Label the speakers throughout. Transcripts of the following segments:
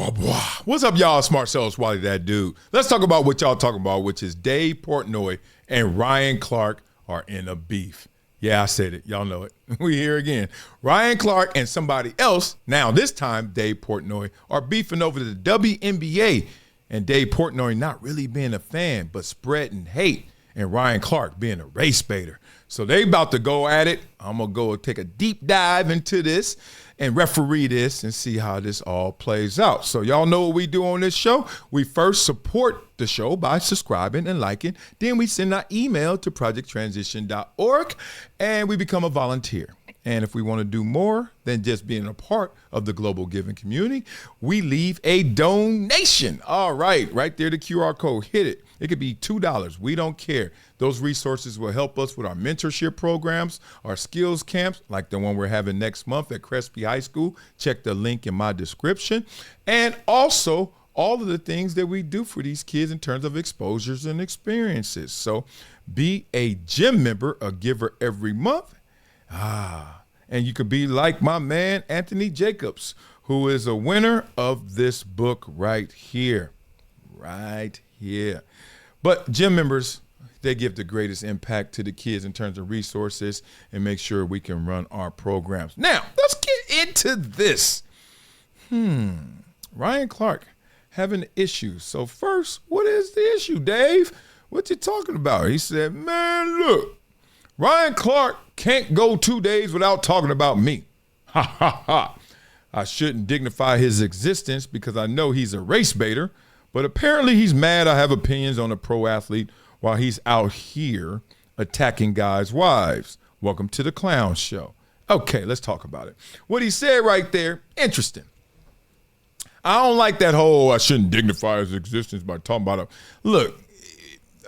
Speaker 1: Oh, boy. What's up, y'all? It's Marcellus Wiley, that dude. Let's talk about what y'all talking about, which is Dave Portnoy and Ryan Clark are in a beef. Yeah, I said it. Y'all know it. We here again. Ryan Clark and somebody else, now this time Dave Portnoy, are beefing over the WNBA. And Dave Portnoy not really being a fan, but spreading hate. And Ryan Clark being a race baiter. So they about to go at it. I'm going to go take a deep dive into this and referee this and see how this all plays out. So y'all know what we do on this show. We first support the show by subscribing and liking. Then we send our email to projecttransition.org and we become a volunteer. And if we want to do more than just being a part of the global giving community, we leave a donation. All right there, the QR code, hit it. It could be $2. We don't care. Those resources will help us with our mentorship programs, our skills camps, like the one we're having next month at Crespi High School. Check the link in my description. And also all of the things that we do for these kids in terms of exposures and experiences. So be a gym member, a giver every month. And you could be like my man, Anthony Jacobs, who is a winner of this book right here. Right here. But gym members, they give the greatest impact to the kids in terms of resources and make sure we can run our programs. Now, let's get into this. Ryan Clark having issues. So first, what is the issue, Dave? What you talking about? He said, man, look, Ryan Clark can't go 2 days without talking about me. Ha, ha, ha. I shouldn't dignify his existence because I know he's a race baiter, but apparently he's mad I have opinions on a pro athlete while he's out here attacking guys' wives. Welcome to the Clown Show. Okay, let's talk about it. What he said right there, interesting. I don't like that whole I shouldn't dignify his existence by talking about him. Look,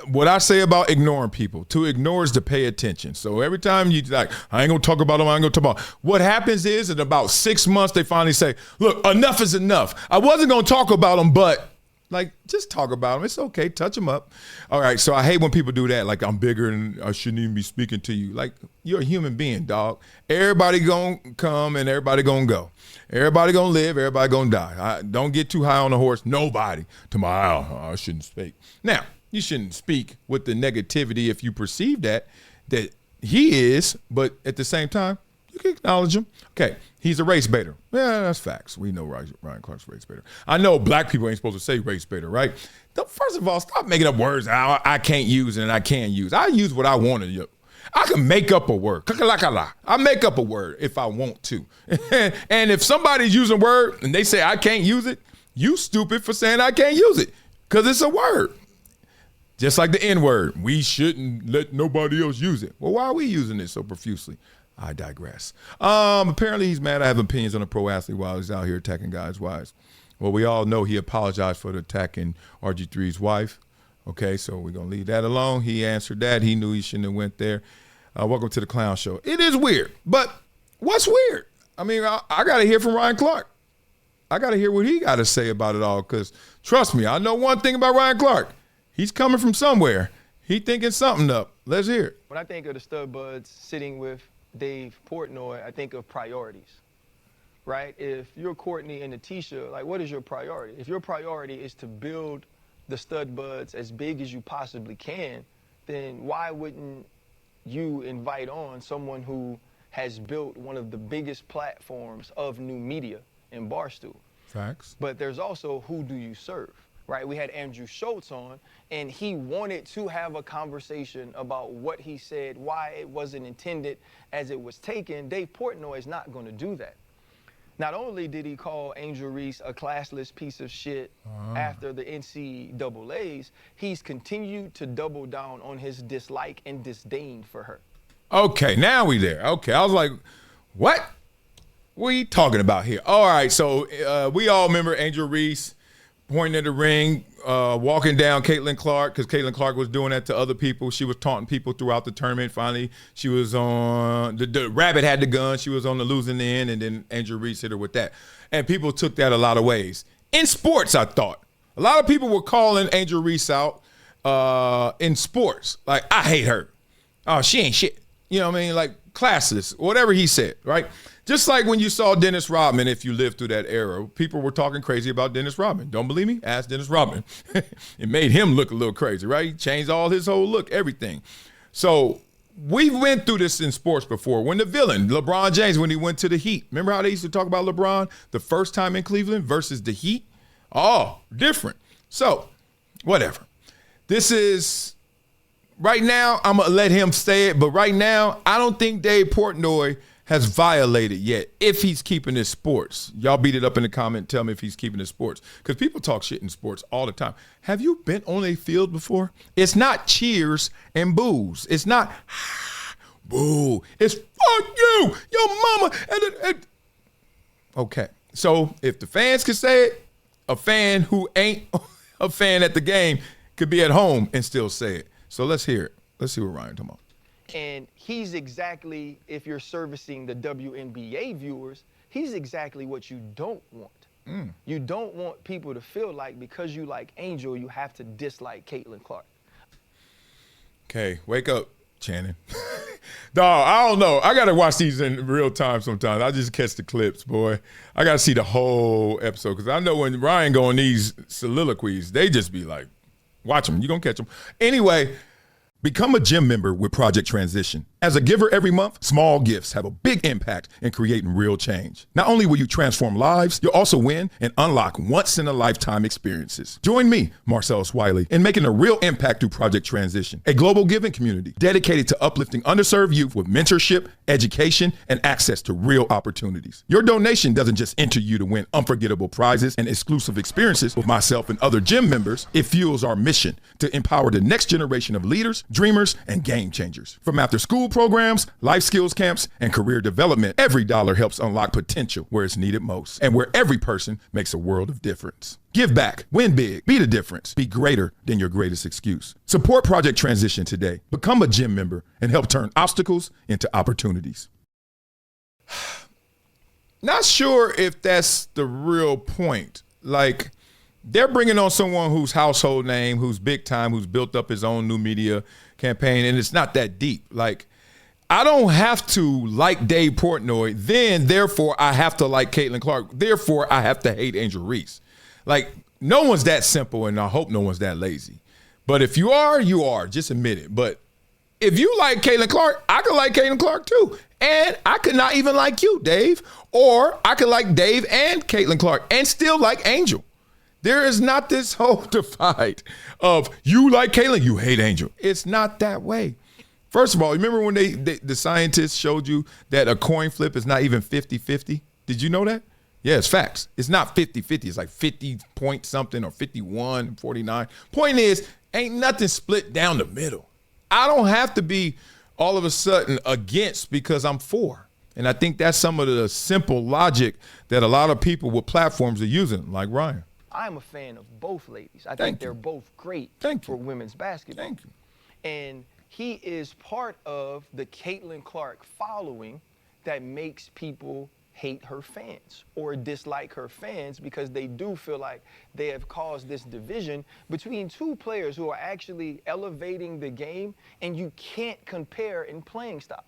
Speaker 1: what I say about ignoring people, to ignore is to pay attention. So every time you like, I ain't gonna talk about him, I ain't gonna talk about him. What happens is in about 6 months, they finally say, look, enough is enough. I wasn't gonna talk about him, but like, just talk about him. It's okay, touch him up. All right, so I hate when people do that. Like, I'm bigger and I shouldn't even be speaking to you. Like, you're a human being, dog. Everybody gonna come and everybody gonna go. Everybody gonna live, everybody gonna die. Don't get too high on the horse. Nobody. I shouldn't speak. Now, you shouldn't speak with the negativity if you perceive that he is, but at the same time, you can acknowledge him. Okay, he's a race baiter. Yeah, that's facts. We know Ryan Clark's a race baiter. I know black people ain't supposed to say race baiter, right? First of all, stop making up words I can't use and I can use. I use what I want to use. I can make up a word. I make up a word if I want to. And if somebody's using a word and they say I can't use it, you stupid for saying I can't use it because it's a word. Just like the N-word, we shouldn't let nobody else use it. Well, why are we using it so profusely? I digress. Apparently he's mad I have opinions on a pro athlete while he's out here attacking guys' wives. Well, we all know he apologized for the attacking RG3's wife. Okay, so we're going to leave that alone. He answered that. He knew he shouldn't have went there. Welcome to the Clown Show. It is weird, but what's weird? I mean, I got to hear from Ryan Clark. I got to hear what he got to say about it all because, trust me, I know one thing about Ryan Clark. He's coming from somewhere. He thinking something up. Let's hear it.
Speaker 2: When I think of the stud buds sitting with Dave Portnoy, I think of priorities, right? If you're Courtney and Natisha, like, what is your priority? If your priority is to build the stud buds as big as you possibly can, then why wouldn't you invite on someone who has built one of the biggest platforms of new media in Barstool?
Speaker 1: Facts.
Speaker 2: But there's also who do you serve? Right, we had Andrew Schultz on, and he wanted to have a conversation about what he said, why it wasn't intended as it was taken. Dave Portnoy is not going to do that. Not only did he call Angel Reese a classless piece of shit after the NCAAs, he's continued to double down on his dislike and disdain for her.
Speaker 1: Okay, now we there. Okay, I was like, what? What are you talking about here? All right, so we all remember Angel Reese pointing at the ring, walking down Caitlin Clark, because Caitlin Clark was doing that to other people. She was taunting people throughout the tournament. Finally, she was on, the rabbit had the gun. She was on the losing end, and then Angel Reese hit her with that. And people took that a lot of ways. In sports, I thought. A lot of people were calling Angel Reese out in sports. Like, I hate her. Oh, she ain't shit. You know what I mean? Like, classless, whatever he said, right? Just like when you saw Dennis Rodman, if you lived through that era, people were talking crazy about Dennis Rodman. Don't believe me? Ask Dennis Rodman. It made him look a little crazy, right? He changed all his whole look, everything. So we went through this in sports before. When the villain, LeBron James, when he went to the Heat, remember how they used to talk about LeBron the first time in Cleveland versus the Heat? Oh, different. So, whatever. This is, right now, I'm going to let him say it, but right now, I don't think Dave Portnoy has violated yet if he's keeping his sports. Y'all beat it up in the comment. Tell me if he's keeping his sports. Because people talk shit in sports all the time. Have you been on a field before? It's not cheers and boos. It's not boo. It's fuck you, your mama. Okay. So if the fans could say it, a fan who ain't a fan at the game could be at home and still say it. So let's hear it. Let's see what Ryan talking about.
Speaker 2: And he's exactly, if you're servicing the WNBA viewers, he's exactly what you don't want. You don't want people to feel like because you like Angel, you have to dislike Caitlin Clark.
Speaker 1: Okay, wake up, Channing. Dog, I don't know. I got to watch these in real time sometimes. I just catch the clips, boy. I got to see the whole episode because I know when Ryan go on these soliloquies, they just be like, watch them. You're going to catch them. Anyway, become a gym member with Project Transition. As a giver every month, small gifts have a big impact in creating real change. Not only will you transform lives, you'll also win and unlock once-in-a-lifetime experiences. Join me, Marcellus Wiley, in making a real impact through Project Transition, a global giving community dedicated to uplifting underserved youth with mentorship, education, and access to real opportunities. Your donation doesn't just enter you to win unforgettable prizes and exclusive experiences with myself and other gym members. It fuels our mission to empower the next generation of leaders, dreamers, and game changers. From after-school programs, life skills camps, and career development, every dollar helps unlock potential where it's needed most and where every person makes a world of difference. Give back, win big, be the difference, be greater than your greatest excuse. Support Project Transition today. Become a gym member and help turn obstacles into opportunities. Not sure if that's the real point. Like, they're bringing on someone who's household name, who's big time, who's built up his own new media campaign, and it's not that deep. Like, I don't have to like Dave Portnoy, then therefore I have to like Caitlin Clark, therefore I have to hate Angel Reese. Like, no one's that simple, and I hope no one's that lazy. But if you are, you are. Just admit it. But if you like Caitlin Clark, I could like Caitlin Clark too. And I could not even like you, Dave. Or I could like Dave and Caitlin Clark and still like Angel. There is not this whole divide of you like Caitlin, you hate Angel. It's not that way. First of all, remember when the scientists showed you that a coin flip is not even 50-50? Did you know that? Yeah, it's facts. It's not 50-50. It's like 50 point something or 51, 49. Point is, ain't nothing split down the middle. I don't have to be all of a sudden against because I'm for. And I think that's some of the simple logic that a lot of people with platforms are using, like Ryan.
Speaker 2: I'm a fan of both ladies. I think they're both great for women's basketball.
Speaker 1: Thank you.
Speaker 2: And he is part of the Caitlin Clark following that makes people hate her fans or dislike her fans because they do feel like they have caused this division between two players who are actually elevating the game, and you can't compare in playing styles.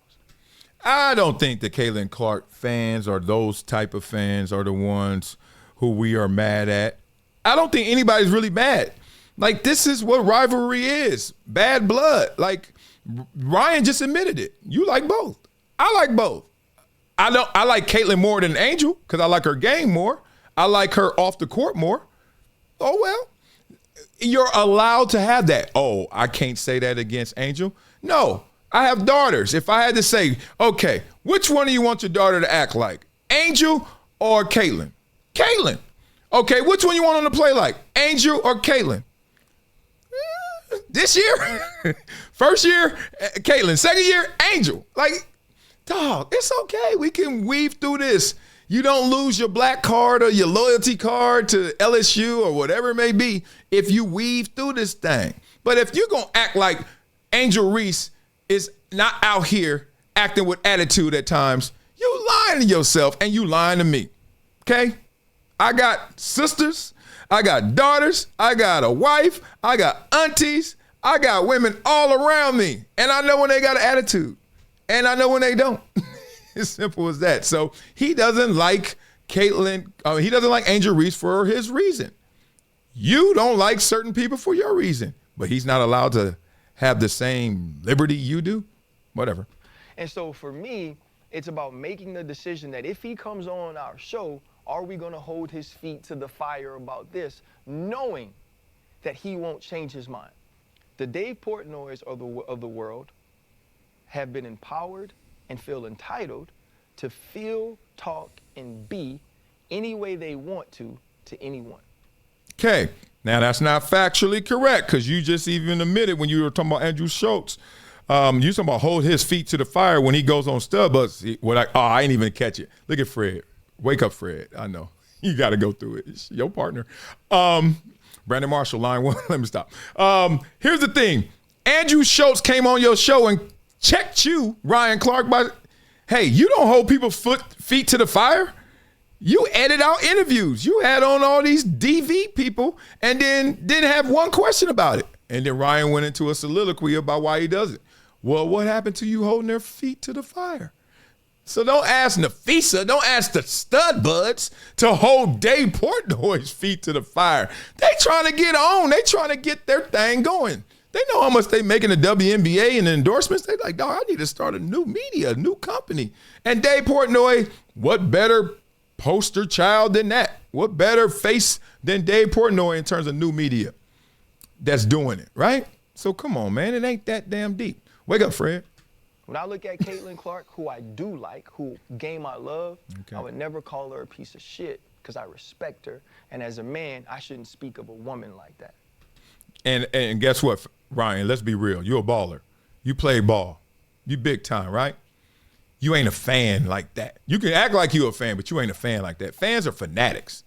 Speaker 1: I don't think the Caitlin Clark fans or those type of fans are the ones who we are mad at. I don't think anybody's really mad. Like, this is what rivalry is. Bad blood. Like, Ryan just admitted it. You like both. I like both. I like Caitlin more than Angel because I like her game more. I like her off the court more. Oh, well. You're allowed to have that. Oh, I can't say that against Angel. No. I have daughters. If I had to say, okay, which one do you want your daughter to act like? Angel or Caitlin? Caitlin. Okay, which one you want on the play like? Angel or Caitlin? This year? First year, Caitlin. Second year, Angel. Like, dog, it's okay. We can weave through this. You don't lose your black card or your loyalty card to LSU or whatever it may be if you weave through this thing. But if you're going to act like Angel Reese is not out here acting with attitude at times, you lying to yourself and you lying to me, okay? I got sisters, I got daughters, I got a wife, I got aunties, I got women all around me, and I know when they got an attitude. and I know when they don't. As simple as that. So he doesn't like Caitlyn. He doesn't like Angel Reese for his reason. You don't like certain people for your reason, but he's not allowed to have the same liberty you do. Whatever.
Speaker 2: And so for me, it's about making the decision that if he comes on our show, are we going to hold his feet to the fire about this, knowing that he won't change his mind? The Dave Portnoys of the world have been empowered and feel entitled to feel, talk, and be any way they want to anyone.
Speaker 1: Okay, now that's not factually correct because you just even admitted when you were talking about Andrew Schultz, you talking about hold his feet to the fire when he goes on Starbucks. I ain't even catch it. Look at Fred. Wake up, Fred. I know. You got to go through it. It's your partner. Brandon Marshall, line one. Let me stop. Here's the thing. Andrew Schultz came on your show and checked you, Ryan Clark, by, hey, you don't hold people's feet to the fire. You edit out interviews. You had on all these DV people and then didn't have one question about it. And then Ryan went into a soliloquy about why he does it. Well, what happened to you holding their feet to the fire? So don't ask Nafisa, don't ask the stud buds to hold Dave Portnoy's feet to the fire. They trying to get on. They trying to get their thing going. They know how much they make in the WNBA and the endorsements. They like, dog, I need to start a new media, a new company. And Dave Portnoy, what better poster child than that? What better face than Dave Portnoy in terms of new media that's doing it, right? So come on, man. It ain't that damn deep. Wake up, Fred.
Speaker 2: When I look at Caitlyn Clark, who I do like, who game I love, I would never call her a piece of shit because I respect her. And as a man, I shouldn't speak of a woman like that.
Speaker 1: And guess what, Ryan? Let's be real. You're a baller. You play ball. You big time, right? You ain't a fan like that. You can act like you're a fan, but you ain't a fan like that. Fans are fanatics.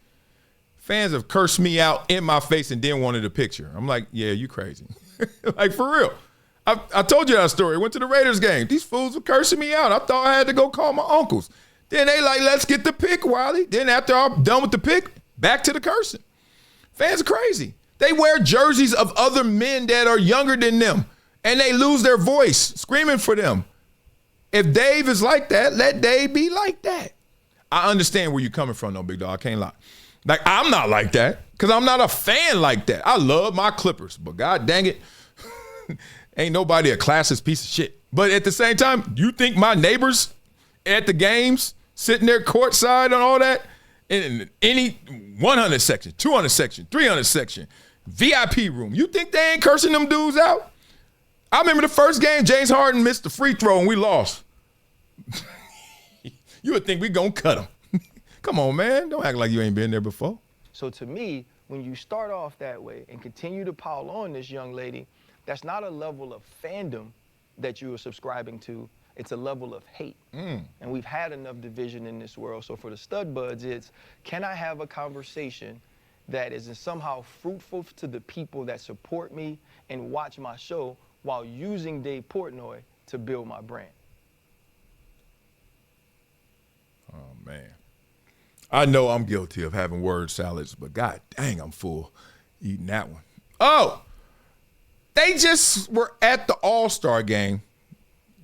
Speaker 1: Fans have cursed me out in my face and then wanted a picture. I'm like, yeah, you crazy. Like, for real. I told you that story. I went to the Raiders game. These fools were cursing me out. I thought I had to go call my uncles. Then they like, let's get the pick, Wiley. Then after I'm done with the pick, back to the cursing. Fans are crazy. They wear jerseys of other men that are younger than them, and they lose their voice screaming for them. If Dave is like that, let Dave be like that. I understand where you're coming from, though, big dog. I can't lie. Like, I'm not like that because I'm not a fan like that. I love my Clippers, but God dang it, ain't nobody a classist piece of shit. But at the same time, you think my neighbors at the games, sitting there courtside and all that, in any 100 section, 200 section, 300 section, VIP room, you think they ain't cursing them dudes out? I remember the first game, James Harden missed the free throw and we lost. You would think we gonna cut him. Come on, man. Don't act like you ain't been there before.
Speaker 2: So to me, when you start off that way and continue to pile on this young lady, that's not a level of fandom that you are subscribing to. It's a level of hate. And we've had enough division in this world. So for the stud buds, it's, can I have a conversation that is somehow fruitful to the people that support me and watch my show while using Dave Portnoy to build my brand?
Speaker 1: Oh, man. I know I'm guilty of having word salads, but God dang, I'm full eating that one. Oh, they just were at the All-Star game.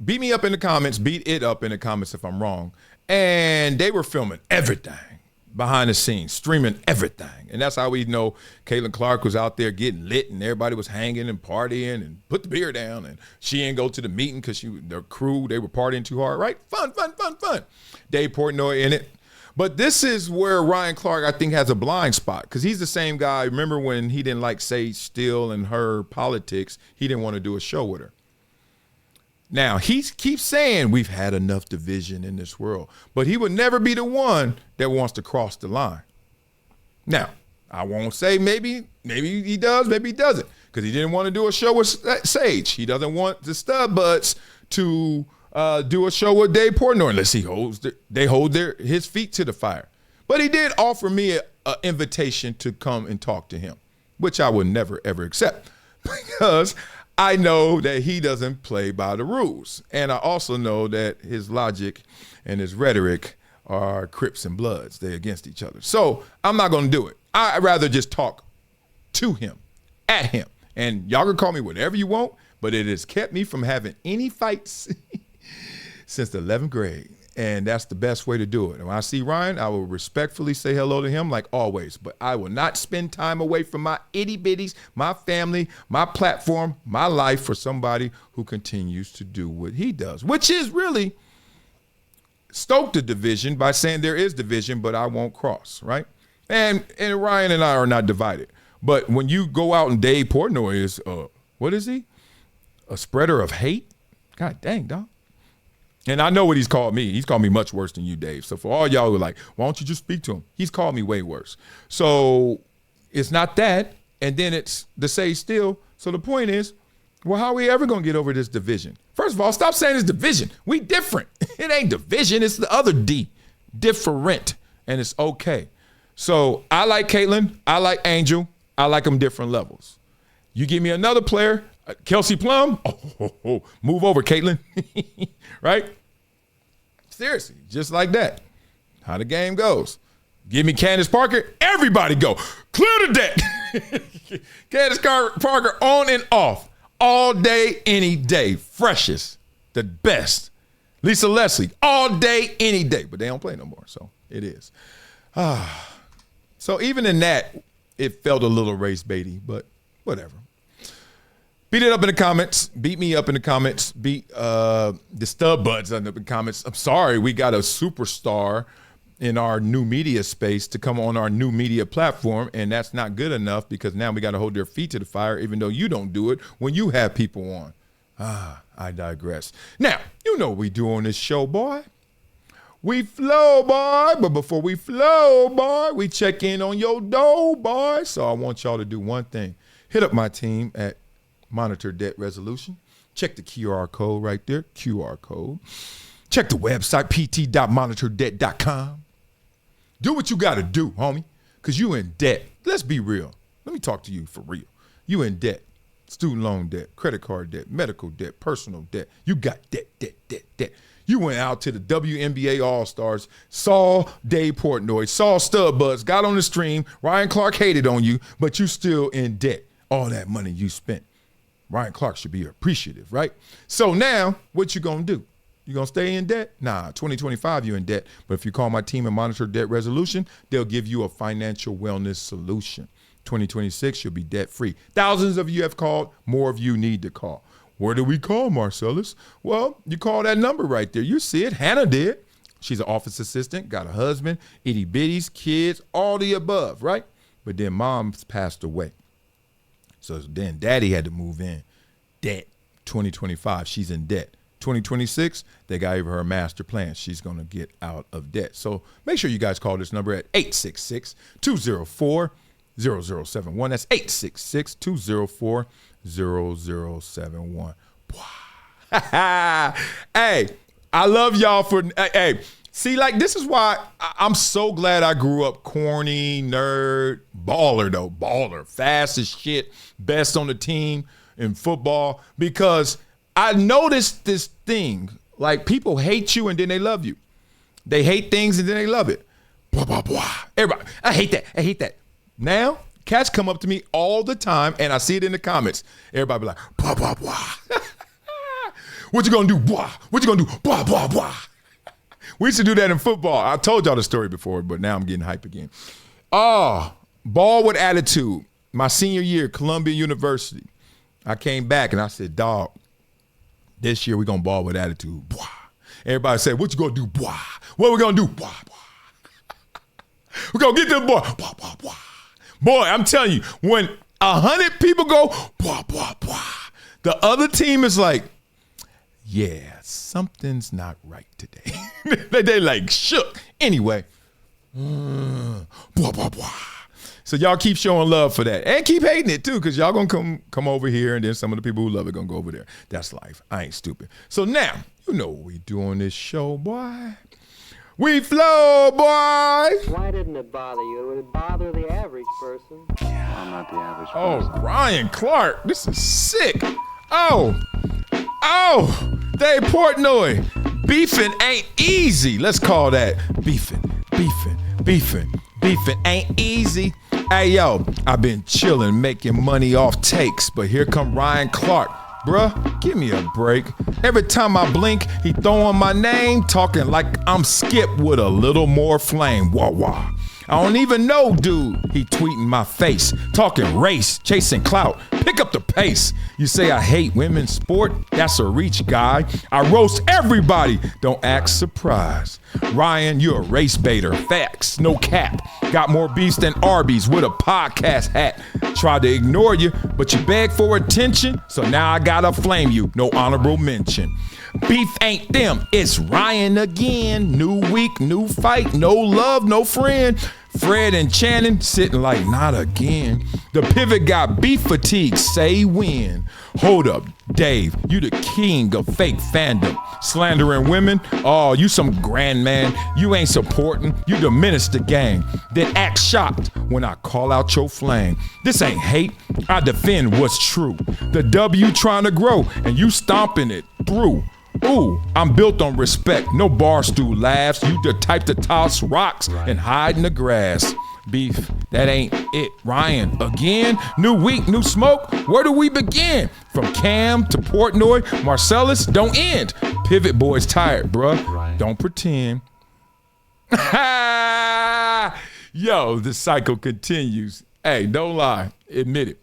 Speaker 1: Beat me up in the comments, beat it up in the comments if I'm wrong. And they were filming everything behind the scenes, streaming everything. And that's how we know Caitlyn Clark was out there getting lit and everybody was hanging and partying and put the beer down. And she didn't go to the meeting because their crew, they were partying too hard, right? Fun. Dave Portnoy in it. But this is where Ryan Clark, I think, has a blind spot because he's the same guy. Remember when he didn't like Sage Steele and her politics, he didn't want to do a show with her. Now, he keeps saying we've had enough division in this world, but he would never be the one that wants to cross the line. Now, I won't say maybe he does, maybe he doesn't, because he didn't want to do a show with Sage. He doesn't want the stud buds to do a show with Dave Portnoy unless they hold his feet to the fire. But he did offer me an invitation to come and talk to him, which I would never, ever accept because I know that he doesn't play by the rules. And I also know that his logic and his rhetoric are Crips and Bloods. They're against each other. So I'm not going to do it. I'd rather just talk to him, at him. And y'all can call me whatever you want, but it has kept me from having any fights since the 11th grade. And that's the best way to do it. And when I see Ryan, I will respectfully say hello to him like always. But I will not spend time away from my itty bitties, my family, my platform, my life for somebody who continues to do what he does, which is really stoke the division by saying there is division, but I won't cross, right? And Ryan and I are not divided. But when you go out and Dave Portnoy is, what is he? A spreader of hate? God dang, dog. And I know what he's called me. He's called me much worse than you, Dave. So for all y'all who are like, why don't you just speak to him? He's called me way worse. So it's not that. And then it's the say still. So the point is, well, how are we ever going to get over this division? First of all, stop saying it's division. We different. It ain't division. It's the other D. Different. And it's okay. So I like Caitlin. I like Angel. I like them different levels. You give me another player, Kelsey Plum, move over, Caitlin. Right? Seriously, just like that. How the game goes. Give me Candace Parker, everybody go. Clear the deck. Candace Parker on and off. All day, any day. Freshest. The best. Lisa Leslie, all day, any day. But they don't play no more, so it is. So even in that, it felt a little race baity, but whatever. Beat it up in the comments. Beat me up in the comments. Beat the stub buds up in the comments. I'm sorry, we got a superstar in our new media space to come on our new media platform, and that's not good enough because now we got to hold their feet to the fire, even though you don't do it when you have people on. I digress. Now, you know what we do on this show, boy. We flow, boy. But before we flow, boy, we check in on your dough, boy. So I want y'all to do one thing. Hit up my team at Monitor Debt Resolution. Check the QR code right there, QR code. Check the website, pt.monitordebt.com. Do what you got to do, homie, because you in debt. Let's be real. Let me talk to you for real. You in debt. Student loan debt, credit card debt, medical debt, personal debt. You got debt. You went out to the WNBA All-Stars, saw Dave Portnoy, saw Stub Buds, got on the stream. Ryan Clark hated on you, but you still in debt. All that money you spent. Ryan Clark should be appreciative, right? So now, what you gonna do? You gonna stay in debt? Nah, 2025 you in debt. But if you call my team and Monitor Debt Resolution, they'll give you a financial wellness solution. 2026, you'll be debt-free. Thousands of you have called. More of you need to call. Where do we call, Marcellus? Well, you call that number right there. You see it. Hannah did. She's an office assistant, got a husband, itty bitties, kids, all the above, right? But then mom's passed away. So then daddy had to move in. Debt. 2025, she's in debt. 2026, they gave her a master plan. She's going to get out of debt. So make sure you guys call this number at 866-204-0071. That's 866-204-0071. Hey, I love y'all for, hey, see, like, this is why I'm so glad I grew up corny, nerd, baller, fast as shit, best on the team in football, because I noticed this thing, like, people hate you and then they love you. They hate things and then they love it. Blah, blah, blah. Everybody, I hate that. Now, cats come up to me all the time, and I see it in the comments. Everybody be like, blah, blah, blah. What you gonna do? Blah. What you gonna do? Blah, blah, blah. We used to do that in football. I told y'all the story before, but now I'm getting hype again. Ball with attitude. My senior year, Columbia University. I came back, and I said, dog, this year we gonna ball with attitude. Blah. Everybody said, what you gonna do? Blah. What we gonna do? Blah, blah. We gonna get this boy. Blah, blah, blah. Boy, I'm telling you, when 100 people go, blah, blah, blah, the other team is like, yeah, something's not right today. They like shook. Anyway, blah, blah, blah. So y'all keep showing love for that. And keep hating it too, because y'all gonna come over here, and then some of the people who love it gonna go over there. That's life. I ain't stupid. So now, you know what we do on this show, boy. We flow, boy.
Speaker 3: Why didn't it bother you? It would bother the average person.
Speaker 4: I'm not the average person.
Speaker 1: Oh, Ryan Clark. This is sick. Oh, Dave Portnoy. Beefing ain't easy. Let's call that beefing ain't easy. Hey, yo, I've been chilling, making money off takes, but here come Ryan Clark Bruh, give me a break. Every time I blink, he throwing my name, talking like I'm Skip with a little more flame. Wah wah. I don't even know, dude. He tweeting my face, talking race, chasing clout. Pick up the pace. You say I hate women's sport? That's a reach, guy. I roast everybody. Don't act surprised. Ryan, you're a race baiter. Facts, no cap. Got more beefs than Arby's with a podcast hat. Tried to ignore you, but you begged for attention, so now I gotta flame you. No honorable mention. Beef ain't them, it's Ryan again. New week, new fight, no love, no friend. Fred and Channing sitting like not again. The pivot got beef fatigue, say when. Hold up, Dave, you the king of fake fandom. Slandering women, oh, you some grand man. You ain't supporting, you diminish the game. Then act shocked when I call out your flame. This ain't hate, I defend what's true. The W trying to grow and you stomping it through. Ooh, I'm built on respect, no barstool laughs. You the type to toss rocks and hide in the grass. Beef, that ain't it. Ryan, again? New week, new smoke? Where do we begin? From Cam to Portnoy, Marcellus, don't end. Pivot boys tired, bruh. Right. Don't pretend. Yo, the cycle continues. Hey, don't lie. Admit it.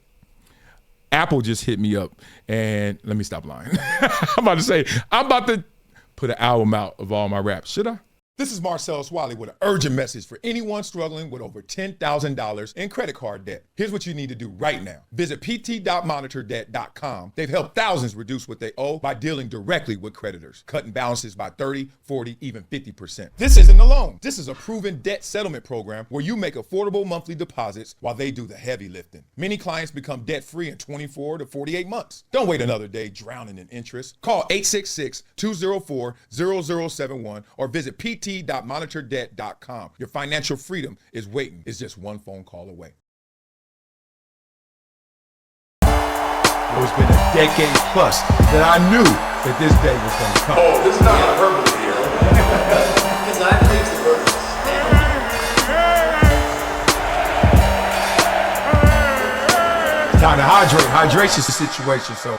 Speaker 1: Apple just hit me up, and let me stop lying. I'm about to put an album out of all my raps. Should I? This is Marcellus Wiley with an urgent message for anyone struggling with over $10,000 in credit card debt. Here's what you need to do right now. Visit pt.monitordebt.com. They've helped thousands reduce what they owe by dealing directly with creditors, cutting balances by 30, 40, even 50%. This isn't a loan. This is a proven debt settlement program where you make affordable monthly deposits while they do the heavy lifting. Many clients become debt-free in 24 to 48 months. Don't wait another day drowning in interest. Call 866-204-0071 or visit pt.monitordebt.com. Your financial freedom is waiting. It's just one phone call away. It's been a decade plus that I knew that this day was going to come. Oh, this is not hyperbole here. Because I think the time to hydrate. Hydration's the situation, so.